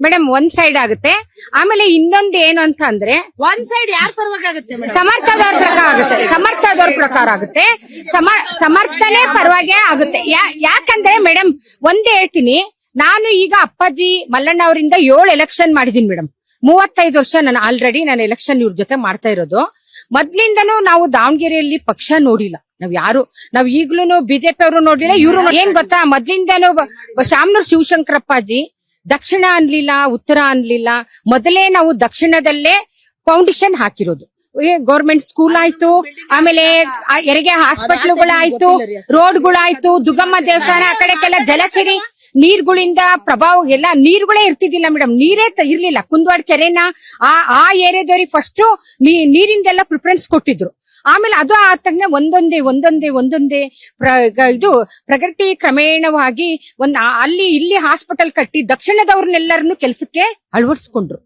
Madam ಒಂದ್ side ಆಗುತ್ತೆ. ಆಮೇಲೆ ಇನ್ನೊಂದು ಏನು ಅಂತ ಅಂದ್ರೆ ಒಂದ್ ಸೈಡ್ ಯಾರ ಪರವಾಗುತ್ತೆ ಮೇಡಮ್? ಸಮರ್ಥದವ್ರ ಪ್ರಕಾರ ಆಗುತ್ತೆ, ಸಮರ್ಥದವ್ರ ಪ್ರಕಾರ ಆಗುತ್ತೆ, ಸಮರ್ಥನೆ ಪರವಾಗಿ ಆಗುತ್ತೆ. ಯಾಕಂದ್ರೆ ಮೇಡಮ್ ಒಂದೇ ಹೇಳ್ತೀನಿ, ನಾನು ಈಗ ಅಪ್ಪಾಜಿ ಮಲ್ಲಣ್ಣ ಅವರಿಂದ 7 ಎಲೆಕ್ಷನ್ ಮಾಡಿದೀನಿ ಮೇಡಮ್. 35 ವರ್ಷ ನಾನು ಎಲೆಕ್ಷನ್ ಇವ್ರ ಜೊತೆ ಮಾಡ್ತಾ ಇರೋದು. ಮೊದ್ಲಿಂದನೂ ನಾವು ದಾವಣಗೆರೆಯಲ್ಲಿ ಪಕ್ಷ ನೋಡಿಲ್ಲ ನಾವ್ ಈಗ್ಲೂ ಬಿಜೆಪಿ ಅವರು ನೋಡಿಲ್ಲ. ಇವ್ರು ಏನ್ ಗೊತ್ತಾ, ಮೊದ್ಲಿಂದನೂ ಶಾಮನೂರ್ ಶಿವಶಂಕರಪ್ಪಾಜಿ ದಕ್ಷಿಣ ಅನ್ಲಿಲ್ಲ, ಉತ್ತರ ಅನ್ಲಿಲ್ಲ. ಮೊದಲೇ ನಾವು ದಕ್ಷಿಣದಲ್ಲೇ ಫೌಂಡೇಶನ್ ಹಾಕಿರೋದು. ಗೌರ್ಮೆಂಟ್ ಸ್ಕೂಲ್ ಆಯ್ತು, ಆಮೇಲೆ ಹೆರಿಗೆ ಹಾಸ್ಪಿಟಲ್ಗಳಾಯ್ತು, ರೋಡ್ಗಳಾಯ್ತು, ದುರ್ಗಮ್ಮ ದೇವಸ್ಥಾನ, ಆ ಕಡೆಗೆಲ್ಲ ಜಲಸಿರಿ ನೀರ್ಗಳಿಂದ ಪ್ರಭಾವ ಎಲ್ಲ ನೀರ್ಗಳೇ ಇರ್ತಿದ್ದಿಲ್ಲ ಮೇಡಮ್. ನೀರೇ ಇರ್ಲಿಲ್ಲ. ಕುಂದವಾಡ ಕೆರೆನ ಆ ಏರಿಯಾದವ್ರಿಗೆ ಫಸ್ಟ್ ನೀರಿಂದೆಲ್ಲ ಪ್ರಿಫರೆನ್ಸ್ ಕೊಟ್ಟಿದ್ರು. ಆಮೇಲೆ ಅದು ಆದ ತಕ್ಷಣ ಒಂದೊಂದೇ ಇದು ಪ್ರಗತಿ ಕ್ರಮೇಣವಾಗಿ ಅಲ್ಲಿ ಇಲ್ಲಿ ಹಾಸ್ಪಿಟಲ್ ಕಟ್ಟಿ ದಕ್ಷಿಣದವ್ರನ್ನೆಲ್ಲರನ್ನು ಕೆಲಸಕ್ಕೆ ಅಳವಡಿಸ್ಕೊಂಡ್ರು.